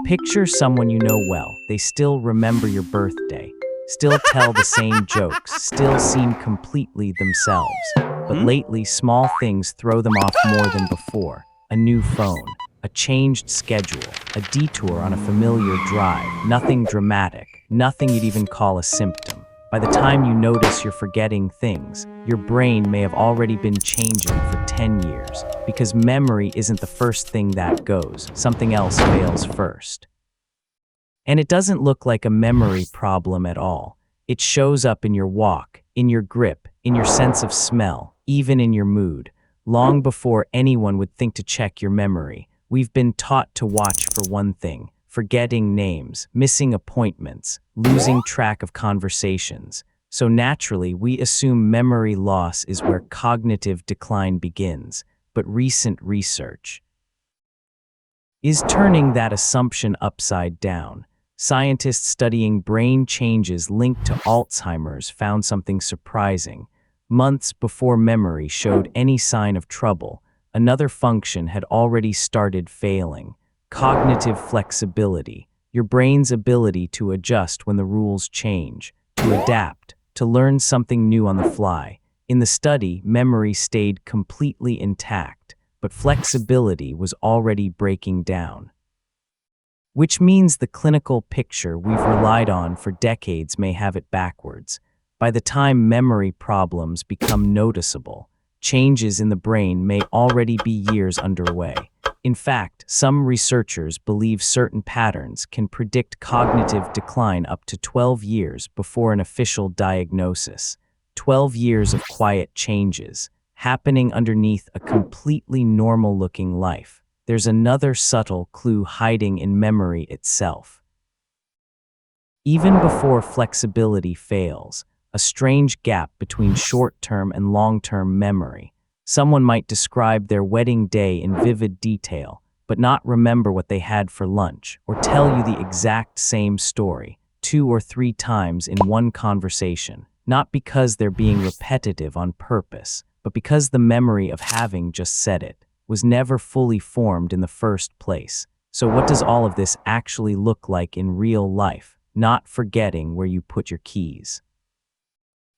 Picture someone you know well. They still remember your birthday, still tell the same jokes, still seem completely themselves. But lately, small things throw them off more than before. A new phone, a changed schedule, a detour on a familiar drive. Nothing dramatic, nothing you'd even call a symptom. By the time you notice you're forgetting things, your brain may have already been changing for 10 years. Because memory isn't the first thing that goes, something else fails first. And it doesn't look like a memory problem at all. It shows up in your walk, in your grip, in your sense of smell, even in your mood. Long before anyone would think to check your memory, we've been taught to watch for one thing: forgetting names, missing appointments, losing track of conversations. So naturally, we assume memory loss is where cognitive decline begins. But recent research is turning that assumption upside down. Scientists studying brain changes linked to Alzheimer's found something surprising. Months before memory showed any sign of trouble, another function had already started failing: cognitive flexibility, your brain's ability to adjust when the rules change, to adapt, to learn something new on the fly. In the study, memory stayed completely intact, but flexibility was already breaking down. Which means the clinical picture we've relied on for decades may have it backwards. By the time memory problems become noticeable, changes in the brain may already be years underway. In fact, some researchers believe certain patterns can predict cognitive decline up to 12 years before an official diagnosis. 12 years of quiet changes, happening underneath a completely normal-looking life. There's another subtle clue hiding in memory itself. Even before flexibility fails, a strange gap between short-term and long-term memory. Someone might describe their wedding day in vivid detail, but not remember what they had for lunch, or tell you the exact same story 2 or 3 times in one conversation. Not because they're being repetitive on purpose, but because the memory of having just said it was never fully formed in the first place. So what does all of this actually look like in real life? Not forgetting where you put your keys.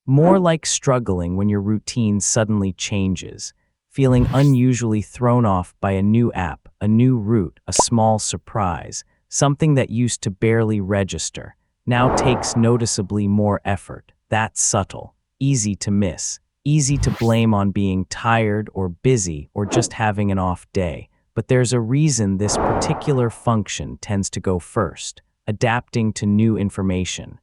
More like struggling when your routine suddenly changes, feeling unusually thrown off by a new app, a new route, a small surprise. Something that used to barely register now takes noticeably more effort. That's subtle, easy to miss, easy to blame on being tired or busy or just having an off day. But there's a reason this particular function tends to go first: adapting to new information.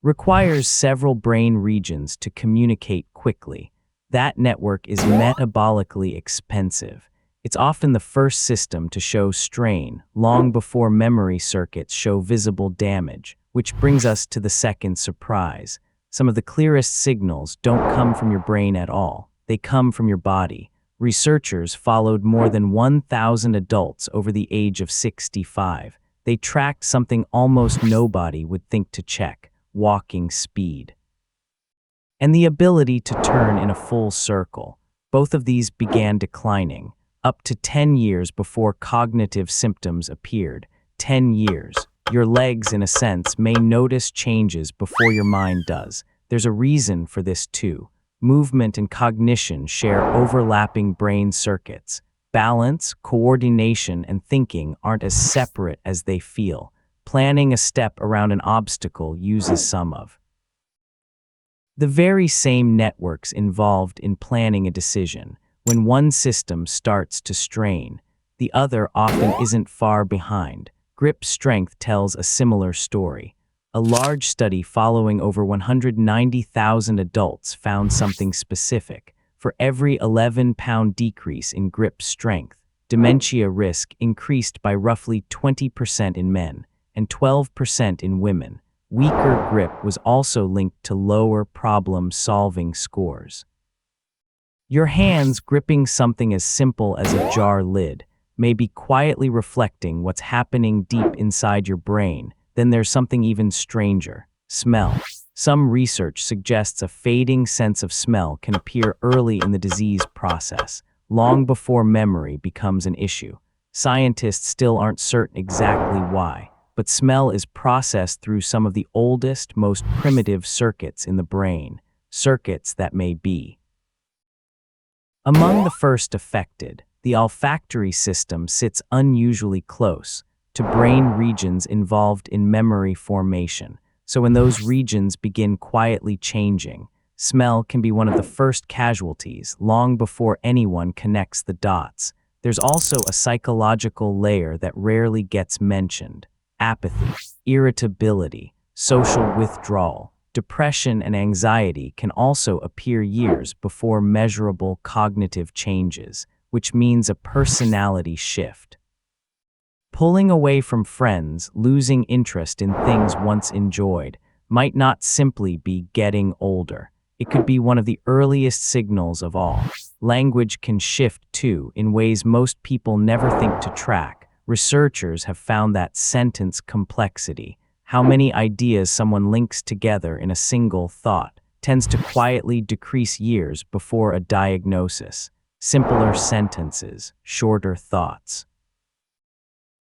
Requires several brain regions to communicate quickly. That network is metabolically expensive. It's often the first system to show strain, long before memory circuits show visible damage. Which brings us to the second surprise. Some of the clearest signals don't come from your brain at all. They come from your body. Researchers followed more than 1,000 adults over the age of 65. They tracked something almost nobody would think to check: walking speed. And the ability to turn in a full circle. Both of these began declining, up to 10 years before cognitive symptoms appeared. 10 years. Your legs, in a sense, may notice changes before your mind does. There's a reason for this too. Movement and cognition share overlapping brain circuits. Balance, coordination, and thinking aren't as separate as they feel. Planning a step around an obstacle uses some of the very same networks involved in planning a decision. When one system starts to strain, the other often isn't far behind. Grip strength tells a similar story. A large study following over 190,000 adults found something specific. For every 11-pound decrease in grip strength, dementia risk increased by roughly 20% in men and 12% in women. Weaker grip was also linked to lower problem-solving scores. Your hands gripping something as simple as a jar lid may be quietly reflecting what's happening deep inside your brain. Then there's something even stranger: smell. Some research suggests a fading sense of smell can appear early in the disease process, long before memory becomes an issue. Scientists still aren't certain exactly why, but smell is processed through some of the oldest, most primitive circuits in the brain, circuits that may be among the first affected. The olfactory system sits unusually close to brain regions involved in memory formation. So when those regions begin quietly changing, smell can be one of the first casualties long before anyone connects the dots. There's also a psychological layer that rarely gets mentioned: apathy, irritability, social withdrawal. Depression and anxiety can also appear years before measurable cognitive changes, which means a personality shift. Pulling away from friends, losing interest in things once enjoyed, might not simply be getting older. It could be one of the earliest signals of all. Language can shift too, in ways most people never think to track. Researchers have found that sentence complexity, how many ideas someone links together in a single thought, tends to quietly decrease years before a diagnosis. Simpler sentences, shorter thoughts.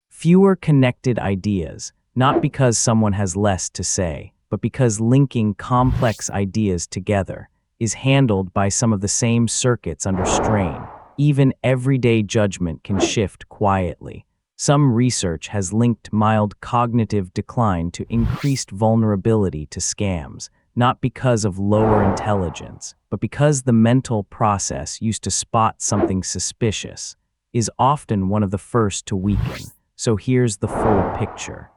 Fewer connected ideas, not because someone has less to say, but because linking complex ideas together is handled by some of the same circuits under strain. Even everyday judgment can shift quietly. Some research has linked mild cognitive decline to increased vulnerability to scams, not because of lower intelligence, but because the mental process used to spot something suspicious is often one of the first to weaken. So here's the full picture.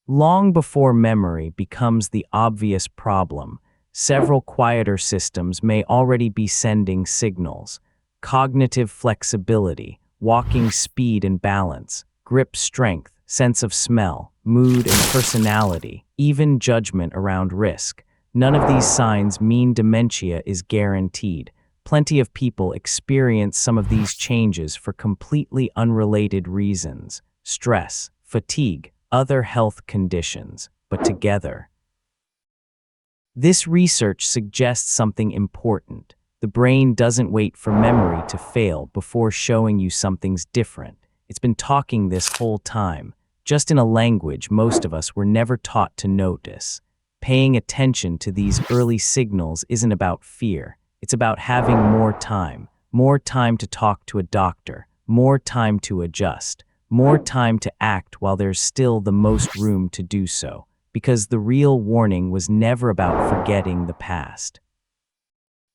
Long before memory becomes the obvious problem, several quieter systems may already be sending signals: cognitive flexibility, walking speed and balance, grip strength, sense of smell, mood and personality, even judgment around risk. None of these signs mean dementia is guaranteed. Plenty of people experience some of these changes for completely unrelated reasons: stress, fatigue, other health conditions, but together. This research suggests something important. The brain doesn't wait for memory to fail before showing you something's different. It's been talking this whole time, just in a language most of us were never taught to notice. Paying attention to these early signals isn't about fear. It's about having more time to talk to a doctor, more time to adjust, more time to act while there's still the most room to do so, because the real warning was never about forgetting the past.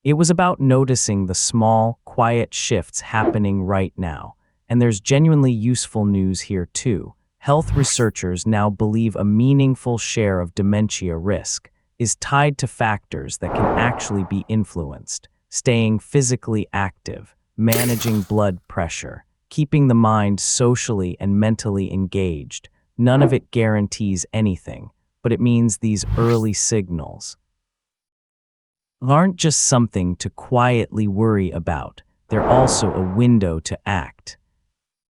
It was about noticing the small, quiet shifts happening right now. And there's genuinely useful news here too. Health researchers now believe a meaningful share of dementia risk is tied to factors that can actually be influenced: staying physically active, managing blood pressure, keeping the mind socially and mentally engaged. None of it guarantees anything, but it means these early signals aren't just something to quietly worry about. They're also a window to act.